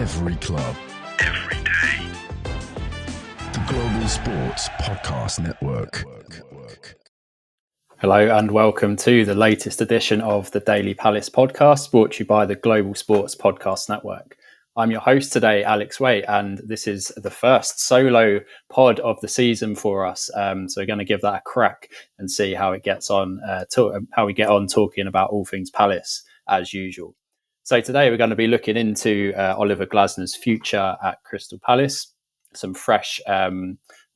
Every club. Every day. The Global Sports Podcast Network. Hello and welcome to the latest edition of the Daily Palace podcast, brought to you by the Global Sports Podcast Network. I'm your host today, Alex Waite, and this is the first solo pod of the season for us. So we're going to give that a crack and see how it gets on, how we get on talking about all things Palace as usual. So today we're going to be looking into Oliver Glasner's future at Crystal Palace. Some fresh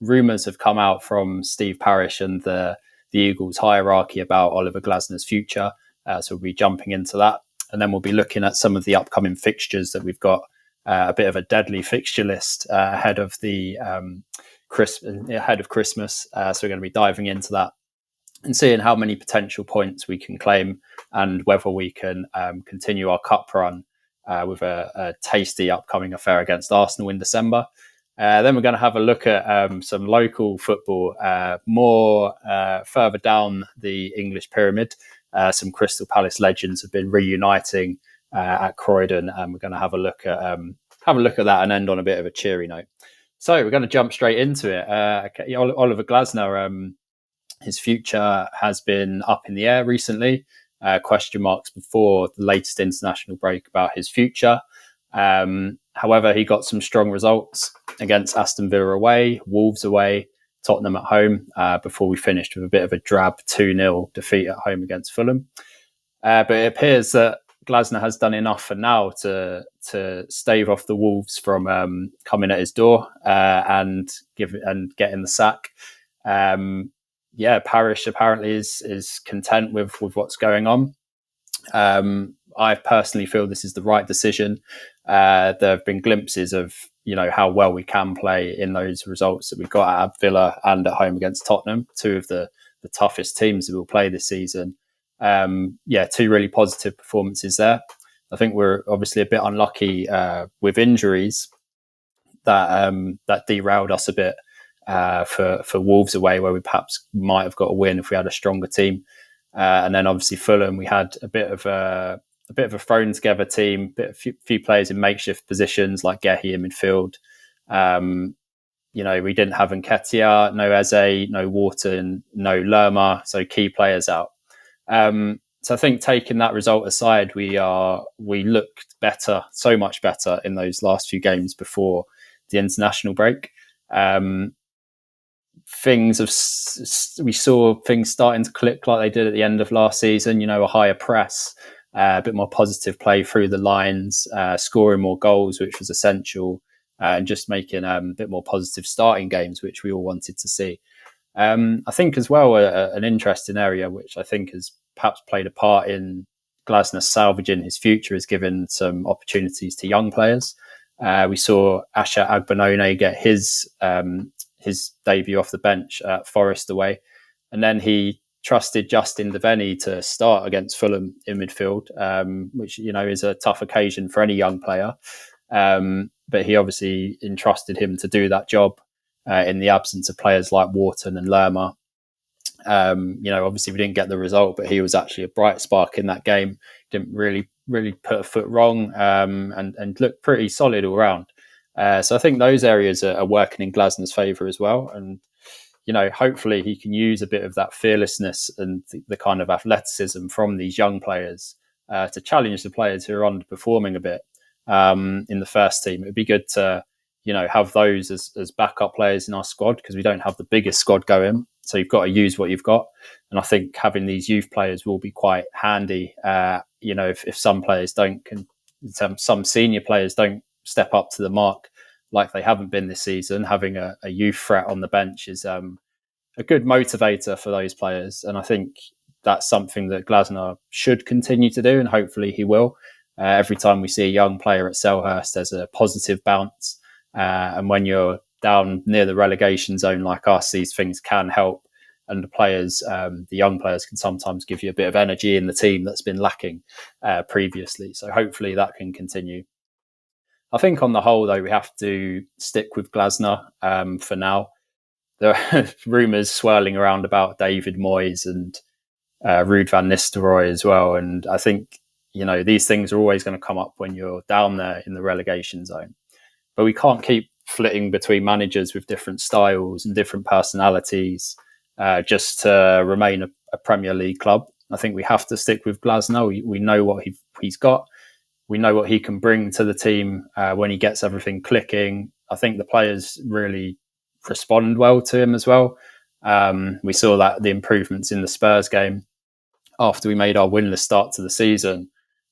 rumours have come out from Steve Parrish and the Eagles hierarchy about Oliver Glasner's future. So we'll be jumping into that. And then we'll be looking at some of the upcoming fixtures that we've got, a bit of a deadly fixture list ahead of Christmas. So we're going to be diving into that and seeing how many potential points we can claim and whether we can continue our cup run with a tasty upcoming affair against Arsenal in December. Then we're going to have a look at some local football, more further down the English pyramid. Some Crystal Palace legends have been reuniting at Croydon, and we're going to have a look at that and end on a bit of a cheery note. So we're going to jump straight into it. Oliver Glasner, his future has been up in the air recently. Question marks before the latest international break about his future. However, he got some strong results against Aston Villa away, Wolves away, Tottenham at home, before we finished with a bit of a drab 2-0 defeat at home against Fulham. But it appears that Glasner has done enough for now to stave off the Wolves from coming at his door and getting the sack. Parrish apparently is content with what's going on. I personally feel this is the right decision. There have been glimpses of how well we can play in those results that we've got at Villa and at home against Tottenham, two of the toughest teams that we'll play this season. Two really positive performances there. I think we're obviously a bit unlucky with injuries that derailed us a bit for Wolves away, where we perhaps might have got a win if we had a stronger team. And then obviously Fulham, we had a bit of a thrown together team, few players in makeshift positions like Gehi in midfield. We didn't have Nketiah, no Eze, no Wharton, no Lerma, so key players out. So I think taking that result aside, we looked better, so much better in those last few games before the international break. We saw things starting to click like they did at the end of last season. A higher press, a bit more positive play through the lines, scoring more goals, which was essential, and just making a bit more positive starting games, which we all wanted to see. I think as well an interesting area, which I think has perhaps played a part in Glasner salvaging his future, is given some opportunities to young players. We saw Asha Agbenone get his debut off the bench at Forest away, and then he trusted Justin Devenny to start against Fulham in midfield, which is a tough occasion for any young player. But he obviously entrusted him to do that job in the absence of players like Wharton and Lerma. Obviously we didn't get the result, but he was actually a bright spark in that game. Didn't really put a foot wrong, and looked pretty solid all round. So I think those areas are working in Glasner's favour as well. And, hopefully he can use a bit of that fearlessness and the kind of athleticism from these young players to challenge the players who are underperforming a bit in the first team. It would be good to, have those as backup players in our squad, because we don't have the biggest squad going. So you've got to use what you've got. And I think having these youth players will be quite handy. If some players some senior players don't step up to the mark like they haven't been this season, having a youth threat on the bench is a good motivator for those players. And I think that's something that Glasner should continue to do, and hopefully he will. Every time we see a young player at Selhurst, there's a positive bounce. And when you're down near the relegation zone like us, these things can help. And the young players can sometimes give you a bit of energy in the team that's been lacking previously. So hopefully that can continue. I think on the whole, though, we have to stick with Glasner for now. There are rumours swirling around about David Moyes and Ruud van Nistelrooy as well. And I think these things are always going to come up when you're down there in the relegation zone. But we can't keep flitting between managers with different styles and different personalities just to remain a Premier League club. I think we have to stick with Glasner. We know what he's got. We know what he can bring to the team when he gets everything clicking. I think the players really respond well to him as well. We saw that the improvements in the Spurs game after we made our winless start to the season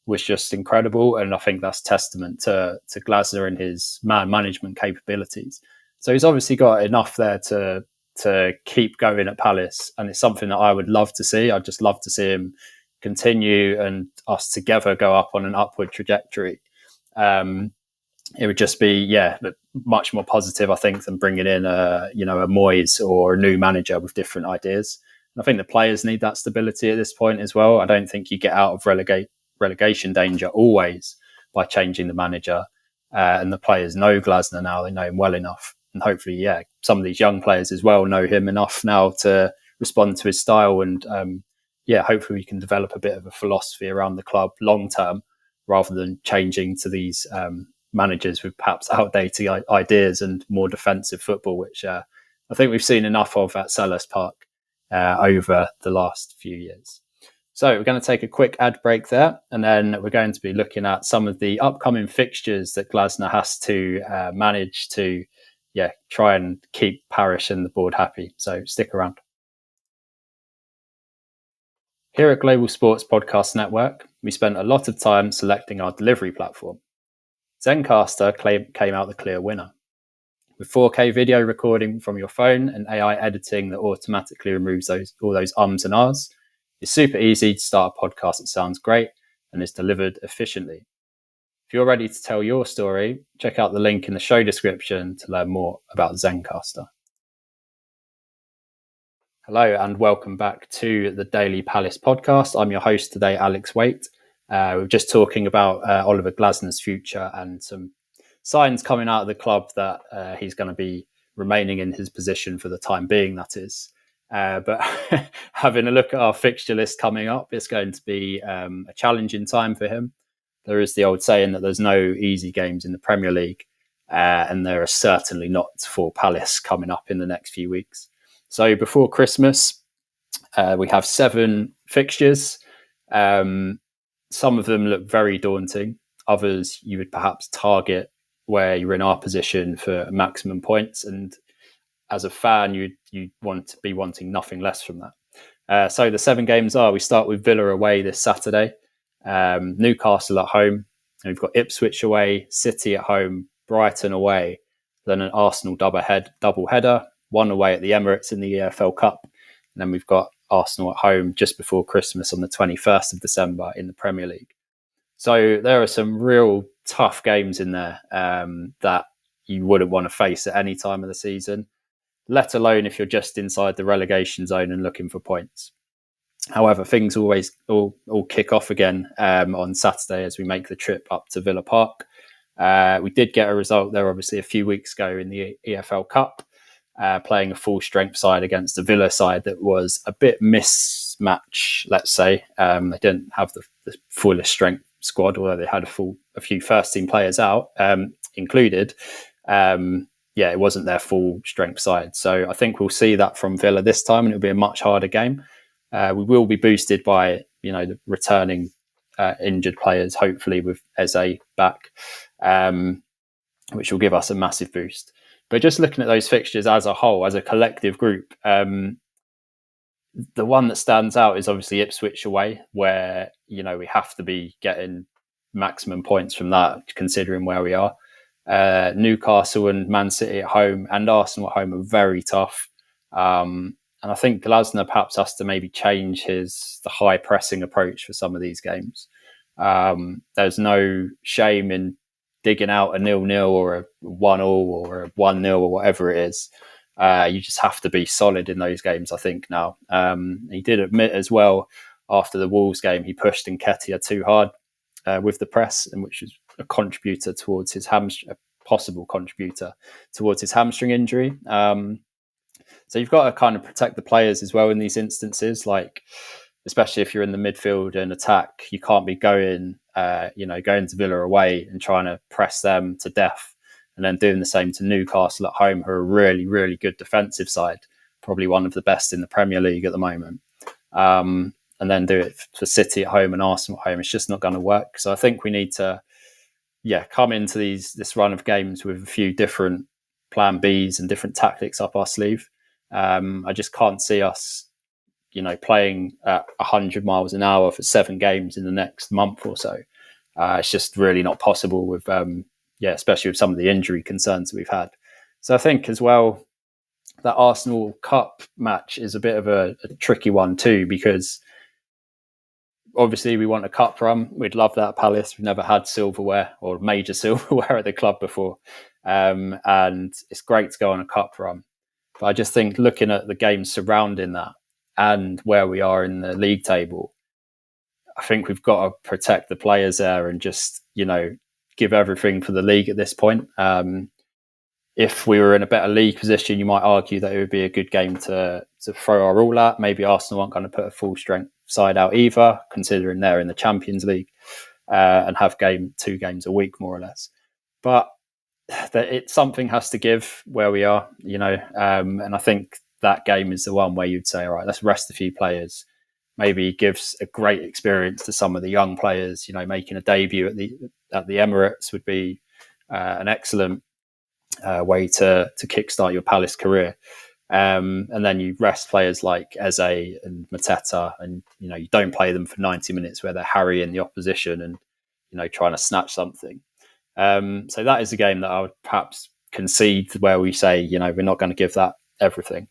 was just incredible. And I think that's testament to Glazner and his man management capabilities. So he's obviously got enough there to keep going at Palace. And it's something that I would love to see. I'd just love to see him continue and us together go up on an upward trajectory. It would just be, much more positive, I think, than bringing in a Moyes or a new manager with different ideas. And I think the players need that stability at this point as well. I don't think you get out of relegation danger always by changing the manager. And the players know Glasner now; they know him well enough, and hopefully, some of these young players as well know him enough now to respond to his style. And hopefully we can develop a bit of a philosophy around the club long term, rather than changing to these managers with perhaps outdated ideas and more defensive football, which I think we've seen enough of at Selhurst Park over the last few years. So we're going to take a quick ad break there, and then we're going to be looking at some of the upcoming fixtures that Glasner has to manage to try and keep Parrish and the board happy. So stick around. Here at Global Sports Podcast Network, we spent a lot of time selecting our delivery platform. Zencastr came out the clear winner. With 4K video recording from your phone and AI editing that automatically removes all those ums and ahs, it's super easy to start a podcast that sounds great and is delivered efficiently. If you're ready to tell your story, check out the link in the show description to learn more about Zencastr. Hello and welcome back to the Daily Palace podcast. I'm your host today, Alex Waite. We're just talking about Oliver Glasner's future and some signs coming out of the club that he's going to be remaining in his position for the time being, that is. But having a look at our fixture list coming up, it's going to be a challenging time for him. There is the old saying that there's no easy games in the Premier League, and there are certainly not for Palace coming up in the next few weeks. So before Christmas, we have 7 fixtures. Some of them look very daunting. Others you would perhaps target where you're in our position for maximum points. And as a fan, you want to be wanting nothing less from that. So the 7 games are, we start with Villa away this Saturday, Newcastle at home, and we've got Ipswich away, City at home, Brighton away, then an Arsenal double header, one away at the Emirates in the EFL Cup, and then we've got Arsenal at home just before Christmas on the 21st of December in the Premier League. So there are some real tough games in there that you wouldn't want to face at any time of the season, let alone if you're just inside the relegation zone and looking for points. However, things always all kick off again on Saturday as we make the trip up to Villa Park. We did get a result there, obviously, a few weeks ago in the EFL Cup, playing a full strength side against a Villa side that was a bit mismatched, let's say. They didn't have the fullest strength squad, although they had a few first team players out included. It wasn't their full strength side. So I think we'll see that from Villa this time, and it'll be a much harder game. We will be boosted by the returning injured players, hopefully with Eze back, which will give us a massive boost. But just looking at those fixtures as a whole, as a collective group, the one that stands out is obviously Ipswich away, where we have to be getting maximum points from that, considering where we are. Newcastle and Man City at home and Arsenal at home are very tough. And I think Glasner perhaps has to maybe change the high pressing approach for some of these games. There's no shame in digging out a 0-0 or a 1-0 or a 1-0 or whatever it is. You just have to be solid in those games, I think, now. He did admit as well after the Wolves game, he pushed Nketiah too hard with the press, and which was a contributor towards his possible contributor towards his hamstring injury. So you've got to kind of protect the players as well in these instances. Like especially if you're in the midfield and attack, you can't be going to Villa away and trying to press them to death, and then doing the same to Newcastle at home, who are a really, really good defensive side, probably one of the best in the Premier League at the moment. And then do it for City at home and Arsenal at home. It's just not going to work. So I think we need to, come into this run of games with a few different plan Bs and different tactics up our sleeve. I just can't see us, playing at 100 miles an hour for 7 games in the next month or so. It's just really not possible with, especially with some of the injury concerns that we've had. So I think as well, that Arsenal Cup match is a bit of a tricky one too, because obviously we want a cup run. We'd love that at Palace. We've never had silverware or major silverware at the club before. And it's great to go on a cup run. But I just think looking at the games surrounding that and where we are in the league table, I think we've got to protect the players there and just, give everything for the league at this point. If we were in a better league position, you might argue that it would be a good game to throw our all at. Maybe Arsenal aren't going to put a full strength side out either, considering they're in the Champions League and have 2 games a week, more or less. But something has to give where we are, and I think that game is the one where you'd say, all right, let's rest a few players. Maybe gives a great experience to some of the young players. Making a debut at the Emirates would be an excellent way to kickstart your Palace career. And then you rest players like Eze and Mateta, and you don't play them for 90 minutes where they're harrying the opposition and trying to snatch something. So that is a game that I would perhaps concede, where we say we're not going to give that everything.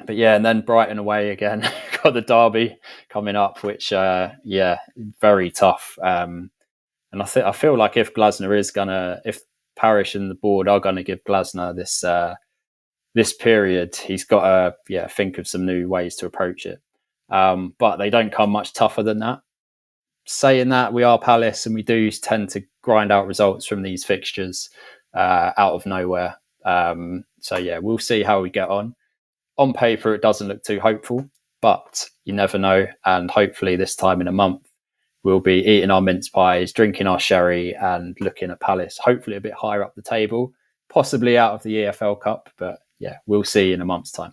But and then Brighton away again. Got the derby coming up, which very tough. And I feel like if Parrish and the board are going to give Glazner this period, he's got to think of some new ways to approach it. But they don't come much tougher than that. Saying that, we are Palace and we do tend to grind out results from these fixtures out of nowhere. We'll see how we get on. On paper, it doesn't look too hopeful, but you never know. And hopefully this time in a month, we'll be eating our mince pies, drinking our sherry and looking at Palace, hopefully a bit higher up the table, possibly out of the EFL Cup. But we'll see in a month's time.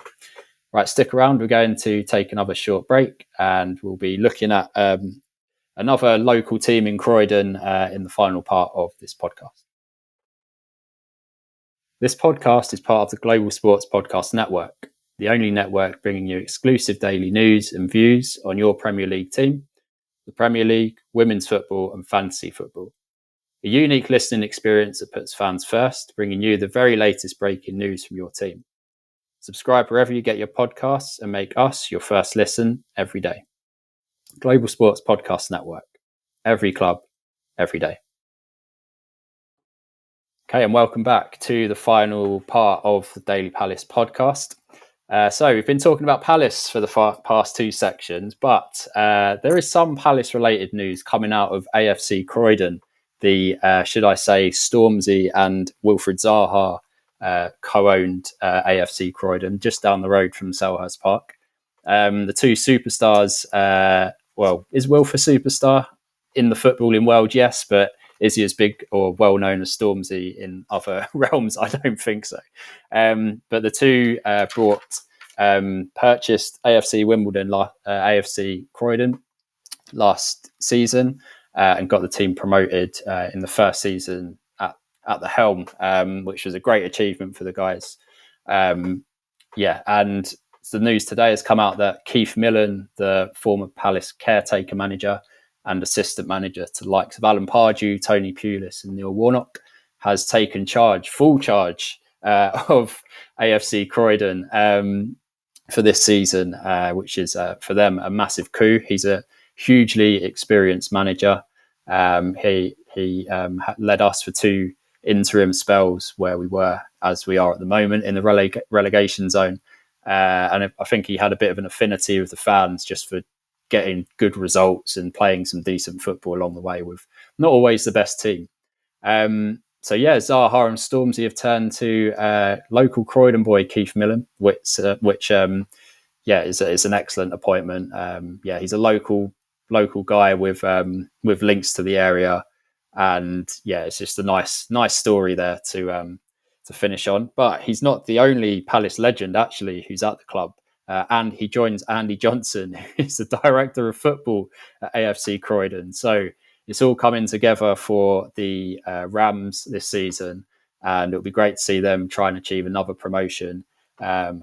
Right, stick around. We're going to take another short break and we'll be looking at another local team in Croydon in the final part of this podcast. This podcast is part of the Global Sports Podcast Network, the only network bringing you exclusive daily news and views on your Premier League team, the Premier League, women's football and fantasy football. A unique listening experience that puts fans first, bringing you the very latest breaking news from your team. Subscribe wherever you get your podcasts and make us your first listen every day. Global Sports Podcast Network. Every club, every day. Okay, and welcome back to the final part of the Daily Palace podcast. So we've been talking about Palace for the past 2 sections, but there is some Palace-related news coming out of AFC Croydon, the, should I say, Stormzy and Wilfried Zaha co-owned AFC Croydon, just down the road from Selhurst Park. The 2 superstars, is Wilf a superstar in the footballing world? Yes, but is he as big or well known as Stormzy in other realms? I don't think so. But the 2 purchased AFC Wimbledon, AFC Croydon last season and got the team promoted in the first season at the helm, which was a great achievement for the guys. And the news today has come out that Keith Millen, the former Palace caretaker manager and assistant manager to the likes of Alan Pardew, Tony Pulis and Neil Warnock, has taken full charge of AFC Croydon for this season, which is for them a massive coup. He's a hugely experienced manager. He led us for 2 interim spells where we were, as we are at the moment, in the relegation zone. And I think he had a bit of an affinity with the fans just for getting good results and playing some decent football along the way with not always the best team. Zaha and Stormzy have turned to local Croydon boy Keith Millen, which yeah, it's an excellent appointment. Yeah, he's a local guy with links to the area, and yeah, it's just a nice story there to finish on. But he's not the only Palace legend actually who's at the club. And he joins Andy Johnson, who's the director of football at AFC Croydon. So it's all coming together for the Rams this season, and it'll be great to see them try and achieve another promotion.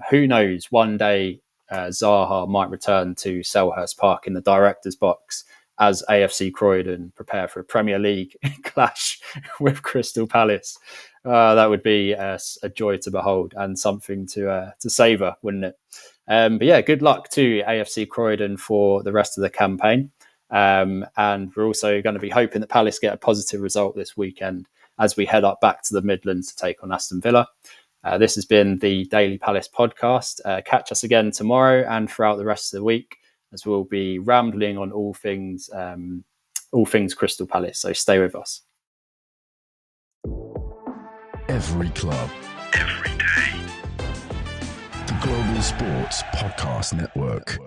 Who knows? One day Zaha might return to Selhurst Park in the director's box as AFC Croydon prepare for a Premier League clash with Crystal Palace. That would be a joy to behold and something to savour, wouldn't it? But yeah, good luck to AFC Croydon for the rest of the campaign. And we're also going to be hoping that Palace get a positive result this weekend as we head up back to the Midlands to take on Aston Villa. This has been the Daily Palace podcast. Catch us again tomorrow and throughout the rest of the week, as we'll be rambling on all things Crystal Palace. So stay with us. Every club, every day. The Global Sports Podcast Network.